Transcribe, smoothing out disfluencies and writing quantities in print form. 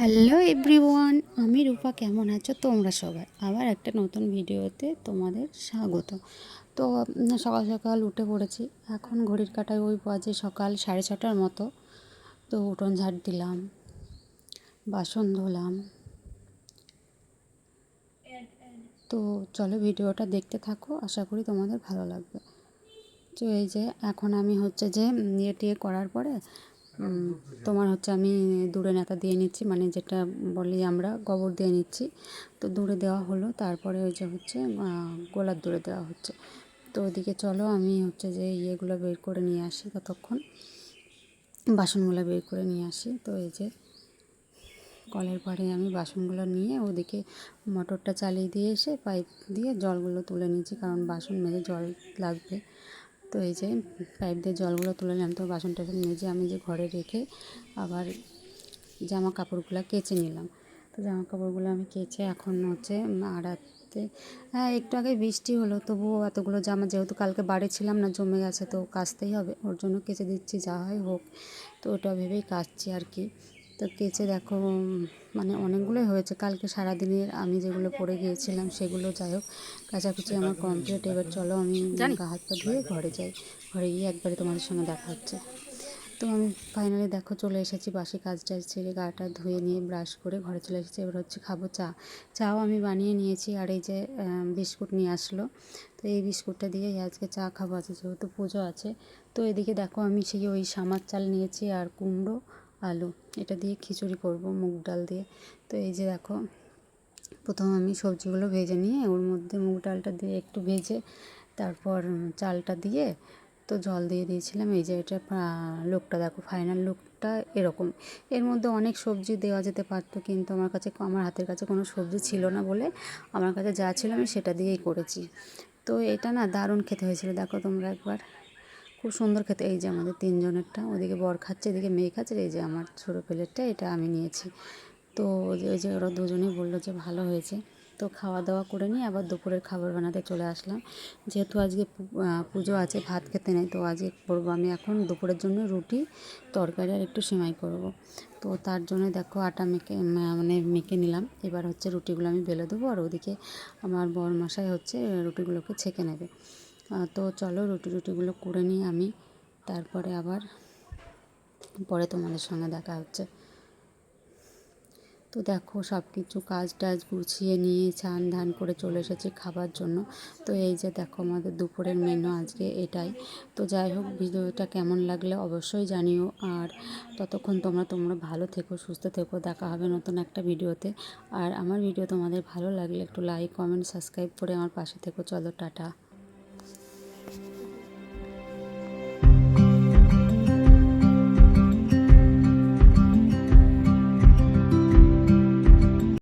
Hello everyone, আমি রূপা। কেমন আছো তোমরা সবাই? আবার একটা নতুন ভিডিওতে তোমাদের স্বাগত। তো সকাল সকাল উঠে পড়েছি। এখন ঘড়ির কাঁটায় ওই বাজে সকাল 6:30টার মতো। তো উঠোন ঝাড় দিলাম, বাসন ধুলাম। তো চলো ভিডিওটা দেখতে থাকো, আশা করি তোমাদের ভালো লাগবে। তো এই যে এখন আমি হচ্ছে যে টিয়ে করার পরে তোমার হচ্ছে আমি দূরে নেতা দিয়ে নিচ্ছি, মানে যেটা বলি আমরা গোবর দিয়ে নিচ্ছি। তো দূরে দেওয়া হলো, তারপরে ওই যে হচ্ছে গোলার দূরে দেওয়া হচ্ছে। তো ওদিকে চলো আমি হচ্ছে যে ইয়েগুলো বের করে নিয়ে আসি, ততক্ষণ বাসনগুলো বের করে নিয়ে আসি। তো এই যে কলের পাড়ে আমি বাসনগুলো নিয়ে ওদিকে মোটরটা চালিয়ে দিয়ে এসে পাইপ দিয়ে জলগুলো তুলে নিয়েছি, কারণ বাসন মেজে জল লাগবে। তো এই যে পাইপ দিয়ে জলগুলো তুলে নিলাম। তো বাসন টাসন মেজে আমি যে ঘরে রেখে আবার জামা কাপড়গুলো কেচে নিলাম। তো জামা কাপড়গুলো আমি কেচে এখন হচ্ছে আড়াতে, হ্যাঁ একটু আগে বৃষ্টি হলো, তবুও এতগুলো জামা যেহেতু কালকে বাড়ি ছিলাম না, জমে গেছে, তো কাচতেই হবে, ওর জন্য কেচে দিচ্ছি, যা হয় হোক। তো ওটা ভেবেই কাচছি আর কি। তো কেচে দেখো মানে অনেকগুলোই হয়েছে কালকে সারাদিনের, আমি যেগুলো পরে গিয়েছিলাম সেগুলো। যাই হোক, কাচাকুচি আমার কমপ্লিট। এবার চলো আমি গা হাত পা ধুয়ে ঘরে যাই। ঘরে গিয়ে একবারে তোমাদের সঙ্গে দেখা হচ্ছে। তো আমি ফাইনালি দেখো চলে এসেছি, বাসি কাজ টাজ ছেড়ে গাটা ধুয়ে নিয়ে ব্রাশ করে ঘরে চলে এসেছি। এবার হচ্ছে খাবো চা। চাও আমি বানিয়ে নিয়েছি, আর এই যে বিস্কুট নিয়ে আসলো। তো এই বিস্কুটটা দিয়েই আজকে চা খাবো, আছে যেহেতু পুজো আছে। তো এদিকে দেখো আমি সেই ওই সামার চাল নিয়েছি আর কুমড়ো আলু, এটা দিয়ে খিচুড়ি করব মুগ ডাল দিয়ে। তো এই যে দেখো প্রথম আমি সবজিগুলো ভেজে নিয়ে ওর মধ্যে মুগ ডালটা দিয়ে একটু ভেজে তারপর চালটা দিয়ে তো জল দিয়ে দিয়েছিলাম। এই যে এটা লুকটা দেখো, ফাইনাল লুকটা এরকম। এর মধ্যে অনেক সবজি দেওয়া যেতে পারতো, কিন্তু আমার হাতের কাছে কোনো সবজি ছিল না বলে আমার কাছে যা ছিল আমি সেটা দিয়েই করেছি। তো এটা না দারুণ খেতে হয়েছিল, দেখো তোমরা একবার, খুব সুন্দর খেতে। এই যে আমাদের তিনজনেরটা, ওদিকে বর খাচ্ছে, এদিকে মেয়ে খাচ্ছে, এই যে আমার ছোটো প্লেটটা এটা আমি নিয়েছি। তো ওই যে ওরা দুজনেই বললো যে ভালো হয়েছে। তো খাওয়া দাওয়া করে নিয়ে আবার দুপুরের খাবার বানাতে চলে আসলাম। যেহেতু আজকে পুজো আছে, ভাত খেতে নেই, তো আজকে করবো আমি এখন দুপুরের জন্য রুটি, তরকারি আর একটু সেমাই করব। তো তার জন্য দেখো আটা মেখে নিলাম। এবার হচ্ছে রুটিগুলো আমি বেলে দেবো, আর ওদিকে আমার বরমশাই হচ্ছে রুটিগুলোকে ছেঁকে নেবে। তো চলো রুটিগুলো করে নিই আমি, তারপরে আবার পরে তোমাদের সঙ্গে দেখা হচ্ছে। তো দেখো সব কিছু কাজ টাজ গুছিয়ে নিয়ে স্নান ধান করে চলে এসেছি খাবার জন্য। তো এই যে দেখো আমাদের দুপুরের মেনু আজকে এটাই। তো যাই হোক, ভিডিওটা কেমন লাগলে অবশ্যই জানিও, আর ততক্ষণ তোমরা ভালো থেকো, সুস্থ থেকো। দেখা হবে নতুন একটা ভিডিওতে। আর আমার ভিডিও তোমাদের ভালো লাগলে একটু লাইক কমেন্ট সাবস্ক্রাইব করে আমার পাশে থেকো। চলো টাটা।